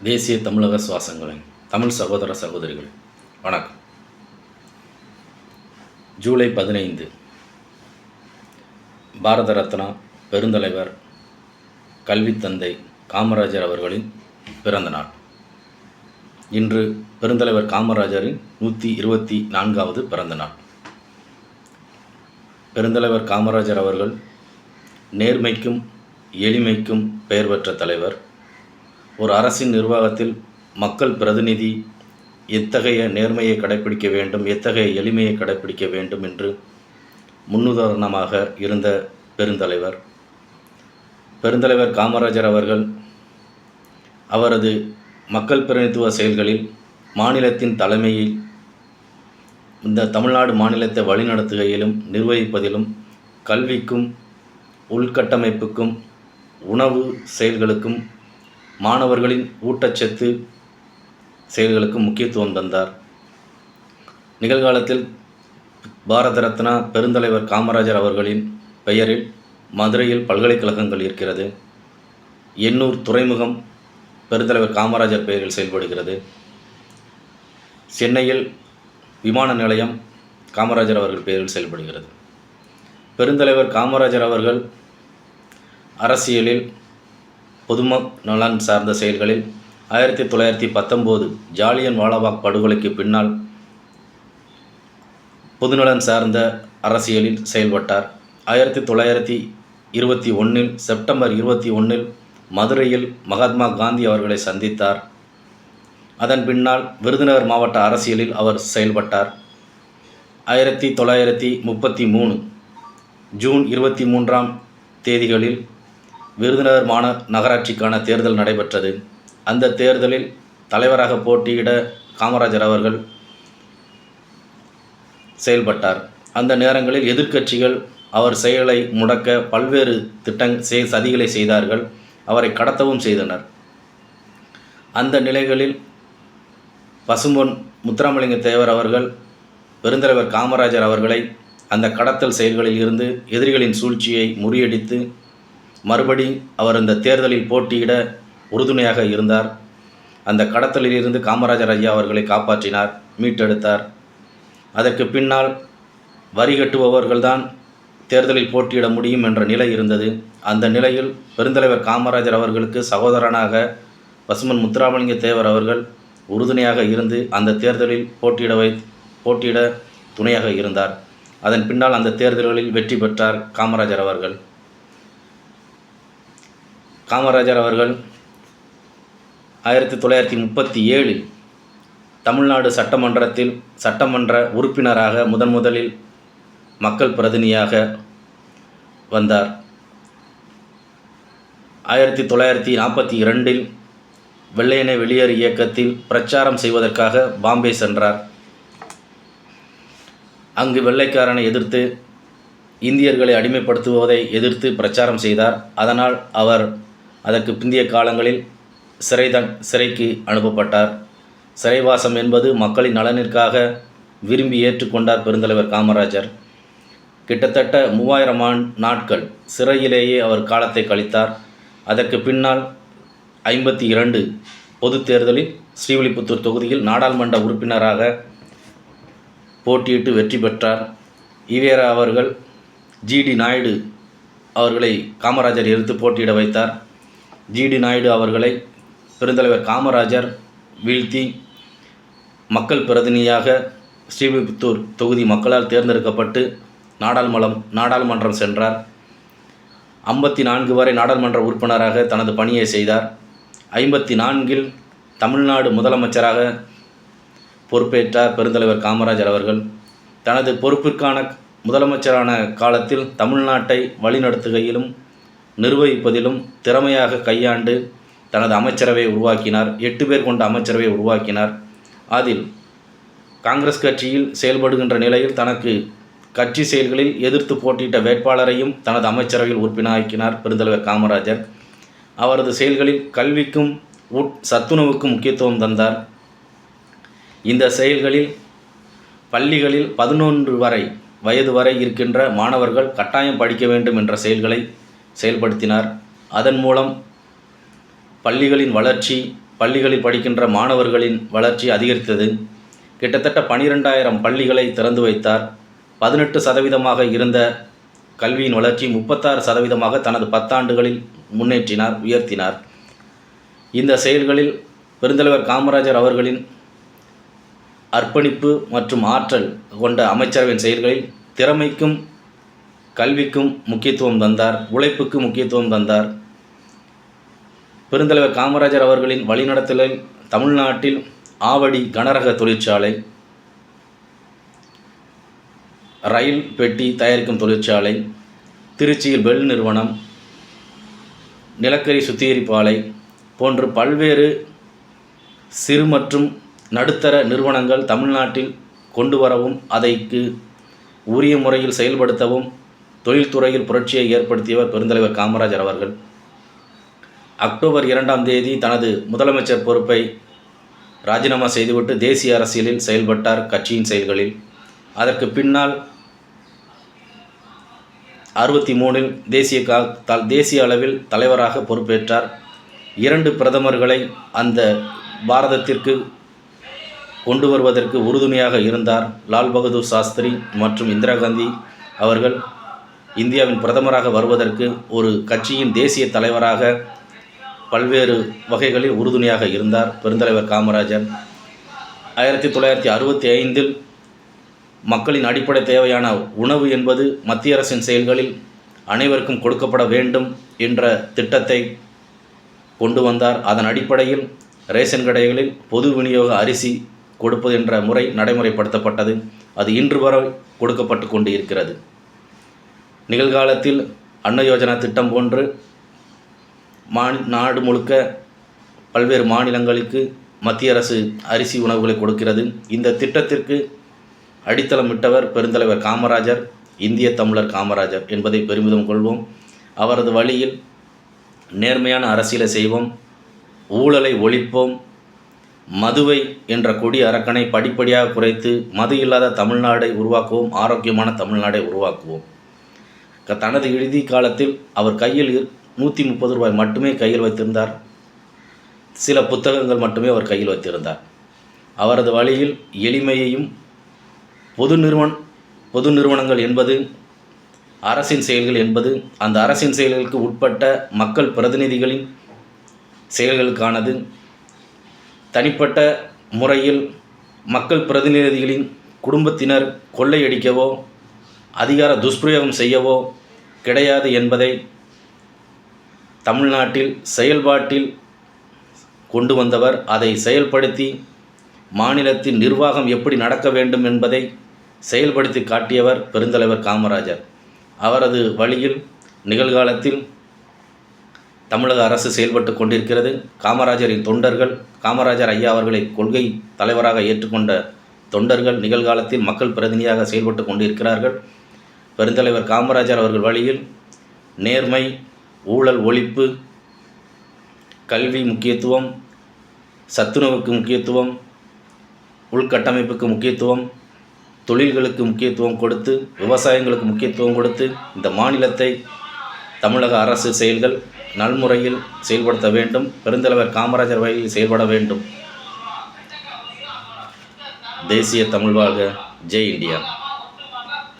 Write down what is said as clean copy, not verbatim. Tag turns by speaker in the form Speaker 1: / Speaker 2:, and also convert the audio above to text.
Speaker 1: தேசிய தமிழக சுவாசங்களின் தமிழ் சகோதர சகோதரிகள் வணக்கம். ஜூலை 15 பாரத ரத்னா பெருந்தலைவர் கல்வித்தந்தை காமராஜர் அவர்களின் பிறந்த நாள். இன்று பெருந்தலைவர் காமராஜரின் 124வது பிறந்த நாள். பெருந்தலைவர் காமராஜர் அவர்கள் நேர்மைக்கும் எளிமைக்கும் பெயர் பெற்ற தலைவர். ஒரு அரசின் நிர்வாகத்தில் மக்கள் பிரதிநிதி எத்தகைய நேர்மையை கடைப்பிடிக்க வேண்டும், எத்தகைய எளிமையை கடைப்பிடிக்க வேண்டும் என்று முன்னுதாரணமாக இருந்த பெருந்தலைவர். பெருந்தலைவர் காமராஜர் அவர்கள் அவரது மக்கள் பிரதிநிதித்துவ செயல்களில் மாநிலத்தின் தலைமையில் இந்த தமிழ்நாடு மாநிலத்தை வழிநடத்துகையிலும் நிர்வகிப்பதிலும் கல்விக்கும் உள்கட்டமைப்புக்கும் உணவு செயல்களுக்கும் மாணவர்களின் ஊட்டச்சத்து செயல்களுக்கும் முக்கியத்துவம் தந்தார். நிகழ்காலத்தில் பாரத ரத்னா பெருந்தலைவர் காமராஜர் அவர்களின் பெயரில் மதுரையில் பல்கலைக்கழகங்கள் இருக்கிறது. எண்ணூர் துறைமுகம் பெருந்தலைவர் காமராஜர் பெயரில் செயல்படுகிறது. சென்னையில் விமான நிலையம் காமராஜர் அவர்கள் பெயரில் செயல்படுகிறது. பெருந்தலைவர் காமராஜர் அவர்கள் அரசியலில் பொதும நலன் சார்ந்த செயல்களில் 1919 ஜாலியன் வாலாபாக் படுகொலைக்கு பின்னால் பொதுநலன் சார்ந்த அரசியலில் செயல்பட்டார். 1921 செப்டம்பர் 21 மதுரையில் மகாத்மா காந்தி அவர்களை சந்தித்தார். அதன் பின்னால் விருதுநகர் மாவட்ட அரசியலில் அவர் செயல்பட்டார். 1933 ஜூன் 23ஆம் தேதிகளில் விருதுநகர் நகராட்சிக்கான தேர்தல் நடைபெற்றது. அந்த தேர்தலில் தலைவராக போட்டியிட காமராஜர் அவர்கள் செயல்பட்டார். அந்த நேரங்களில் எதிர்க்கட்சிகள் அவர் செயலை முடக்க பல்வேறு சதிகளை செய்தார்கள். அவரை கடத்தவும் செய்தனர். அந்த நிலைகளில் பசும்பொன் முத்துராமலிங்க தேவர் அவர்கள் பெருந்தலைவர் காமராஜர் அவர்களை அந்த கடத்தல் செயல்களில் இருந்து எதிரிகளின் சூழ்ச்சியை முறியடித்து மறுபடி அவர் அந்த தேர்தலில் போட்டியிட உறுதுணையாக இருந்தார். அந்த கடத்தலில் இருந்து காமராஜர் ஐயா அவர்களை காப்பாற்றினார், மீட்டெடுத்தார். அதற்கு பின்னால் வரி கட்டுபவர்கள்தான் தேர்தலில் போட்டியிட முடியும் என்ற நிலை இருந்தது. அந்த நிலையில் பெருந்தலைவர் காமராஜர் அவர்களுக்கு சகோதரனாக பசும்பொன் முத்துராமலிங்க தேவர் அவர்கள் உறுதுணையாக இருந்து அந்த தேர்தலில் போட்டியிட துணையாக இருந்தார். அதன் பின்னால் அந்த தேர்தல்களில் வெற்றி பெற்றார் காமராஜர் அவர்கள். காமராஜர் அவர்கள் 1937 தமிழ்நாடு சட்டமன்றத்தில் சட்டமன்ற உறுப்பினராக முதலில் மக்கள் பிரதிநிதியாக வந்தார். 1942 வெள்ளையனே வெளியேறு இயக்கத்தில் பிரச்சாரம் செய்வதற்காக பாம்பே சென்றார். அங்கு வெள்ளைக்காரனை எதிர்த்து இந்தியர்களை அடிமைப்படுத்துவதை எதிர்த்து பிரச்சாரம் செய்தார். அதனால் அவர் அதற்கு பிந்தைய காலங்களில் சிறைக்கு அனுப்பப்பட்டார். சிறைவாசம் என்பது மக்களின் நலனிற்காக விரும்பி ஏற்றுக்கொண்டார் பெருந்தலைவர் காமராஜர். கிட்டத்தட்ட 3000 நாட்கள் சிறையிலேயே அவர் காலத்தை கழித்தார். அதற்கு பின்னால் 52 பொது தேர்தலில் ஸ்ரீவில்லிபுத்தூர் தொகுதியில் நாடாளுமன்ற உறுப்பினராக போட்டியிட்டு வெற்றி பெற்றார். ஈவேரா அவர்கள் ஜிடி நாயுடு அவர்களை காமராஜர் எதிர்த்து போட்டியிட வைத்தார். ஜிடி நாயுடு அவர்களை பெருந்தலைவர் காமராஜர் வீழ்த்தி மக்கள் பிரதிநிதியாக ஸ்ரீவில்லிபுத்தூர் தொகுதி மக்களால் தேர்ந்தெடுக்கப்பட்டு நாடாளுமன்றம் சென்றார். 54 வரை நாடாளுமன்ற உறுப்பினராக தனது பணியை செய்தார். 54 தமிழ்நாடு முதலமைச்சராக பொறுப்பேற்றார் பெருந்தலைவர் காமராஜர் அவர்கள். தனது பொறுப்பிற்கான முதலமைச்சரான காலத்தில் தமிழ்நாட்டை வழிநடத்துகையிலும் நிர்வகிப்பதிலும் திறமையாக கையாண்டு தனது அமைச்சரவையை உருவாக்கினார். 8 பேர் கொண்ட அமைச்சரவையை உருவாக்கினார். அதில் காங்கிரஸ் கட்சியில் செயல்படுகின்ற நிலையில் தனக்கு கட்சி செயல்களில் எதிர்த்து போட்டியிட்ட வேட்பாளரையும் தனது அமைச்சரவையில் உறுப்பினராக்கினார் பெருந்தலைவர் காமராஜர். அவரது செயல்களில் கல்விக்கும் சத்துணவுக்கும் முக்கியத்துவம் தந்தார். இந்த செயல்களில் பள்ளிகளில் 11 வயது வரை இருக்கின்ற மாணவர்கள் கட்டாயம் படிக்க வேண்டும் என்ற செயல்களை செயல்படுத்தினார். அதன் மூலம் பள்ளிகளின் வளர்ச்சி, பள்ளிகளில் படிக்கின்ற மாணவர்களின் வளர்ச்சி அதிகரித்தது. கிட்டத்தட்ட 12,000 பள்ளிகளை திறந்து வைத்தார். 18% இருந்த கல்வியின் வளர்ச்சி 36% தனது 10 ஆண்டுகளில் உயர்த்தினார். இந்த செயல்களில் பெருந்தலைவர் காமராஜர் அவர்களின் அர்ப்பணிப்பு மற்றும் ஆற்றல் கொண்ட அமைச்சரவையின் செயல்களில் திறமைக்கும் கல்விக்கும் முக்கியத்துவம் தந்தார், உழைப்புக்கு முக்கியத்துவம் தந்தார். பெருந்தலைவர் காமராஜர் அவர்களின் வழிநடத்தலில் தமிழ்நாட்டில் ஆவடி கனரக தொழிற்சாலை, ரயில் பெட்டி தயாரிக்கும் தொழிற்சாலை, திருச்சியில் பெல் நிறுவனம், நிலக்கரி சுத்திகரிப்பு ஆலை போன்று பல்வேறு சிறு மற்றும் நடுத்தர நிறுவனங்கள் தமிழ்நாட்டில் கொண்டு வரவும் அதைக்கு உரிய முறையில் செயல்படுத்தவும் தொழில்துறையில் புரட்சியை ஏற்படுத்தியவர் பெருந்தலைவர் காமராஜர் அவர்கள். அக்டோபர் 2ஆம் தேதி தனது முதலமைச்சர் பொறுப்பை ராஜினாமா செய்துவிட்டு தேசிய அரசியலில் செயல்பட்டார். கட்சியின் செயல்களில் அதற்கு பின்னால் 63இல் தேசிய அளவில் தலைவராக பொறுப்பேற்றார். 2 பிரதமர்களை அந்த பாரதத்திற்கு கொண்டு வருவதற்கு உறுதுணையாக இருந்தார். லால் பகதூர் சாஸ்திரி மற்றும் இந்திரா காந்தி அவர்கள் இந்தியாவின் பிரதமராக வருவதற்கு ஒரு கட்சியின் தேசிய தலைவராக பல்வேறு வகைகளில் உறுதுணையாக இருந்தார் பெருந்தலைவர் காமராஜர். 1965இல் மக்களின் அடிப்படை தேவையான உணவு என்பது மத்திய அரசின் செயல்களில் அனைவருக்கும் கொடுக்கப்பட வேண்டும் என்ற திட்டத்தை கொண்டு வந்தார். அதன் அடிப்படையில் ரேஷன் கடைகளில் பொது விநியோக அரிசி கொடுப்பது என்ற முறை நடைமுறைப்படுத்தப்பட்டது. அது இன்று வரை கொடுக்கப்பட்டு கொண்டு இருக்கிறது. நிகழ்காலத்தில் அன்ன யோஜனா திட்டம் போன்று நாடு முழுக்க பல்வேறு மாநிலங்களுக்கு மத்திய அரசு அரிசி உணவுகளை கொடுக்கிறது. இந்த திட்டத்திற்கு அடித்தளமிட்டவர் பெருந்தலைவர் காமராஜர், இந்திய தமிழர் காமராஜர் என்பதை பெருமிதம் கொள்வோம். அவரது வழியில் நேர்மையான அரசியலை செய்வோம், ஊழலை ஒழிப்போம், மதுவை என்ற கொடிய அரக்கனை படிப்படியாக குறைத்து மது இல்லாத தமிழ்நாடை உருவாக்குவோம், ஆரோக்கியமான தமிழ்நாடை உருவாக்குவோம். தனது இறுதி காலத்தில் அவர் கையில் 130 ரூபாய் மட்டுமே கையில் வைத்திருந்தார். சில புத்தகங்கள் மட்டுமே அவர் கையில் வைத்திருந்தார். அவரது வழியில் எளிமையையும் பொது நிறுவனங்கள் என்பது அரசின் செயல்கள் என்பது அந்த அரசின் செயல்களுக்கு உட்பட்ட மக்கள் பிரதிநிதிகளின் செயல்களுக்கானது. தனிப்பட்ட முறையில் மக்கள் பிரதிநிதிகளின் குடும்பத்தினர் கொள்ளையடிக்கவோ அதிகார துஷ்பிரயோகம் செய்யவோ கிடையாது என்பதை தமிழ்நாட்டில் செயல்பாட்டில் கொண்டு வந்தவர். அதை செயல்படுத்தி மாநிலத்தின் நிர்வாகம் எப்படி நடக்க வேண்டும் என்பதை செயல்படுத்தி காட்டியவர் பெருந்தலைவர் காமராஜர். அவரது வழியில் நிகழ்காலத்தில் தமிழக அரசு செயல்பட்டு கொண்டிருக்கிறது. காமராஜரின் தொண்டர்கள், காமராஜர் ஐயா அவர்களை கொள்கை தலைவராக ஏற்றுக்கொண்ட தொண்டர்கள் நிகழ்காலத்தில் மக்கள் பிரதிநிதியாக செயல்பட்டு கொண்டிருக்கிறார்கள். பெருந்தலைவர் காமராஜர் அவர்கள் வழியில் நேர்மை, ஊழல் ஒழிப்பு, கல்வி முக்கியத்துவம், சத்துணவுக்கு முக்கியத்துவம், உள்கட்டமைப்புக்கு முக்கியத்துவம், தொழில்களுக்கு முக்கியத்துவம் கொடுத்து, விவசாயங்களுக்கு முக்கியத்துவம் கொடுத்து இந்த மாநிலத்தை தமிழக அரசு செயல்கள் நல்முறையில் செயல்படுத்த வேண்டும். பெருந்தலைவர் காமராஜர் வழியில் செயல்பட வேண்டும். தேசிய தமிழ் வாழ்க! ஜெய் இந்தியா!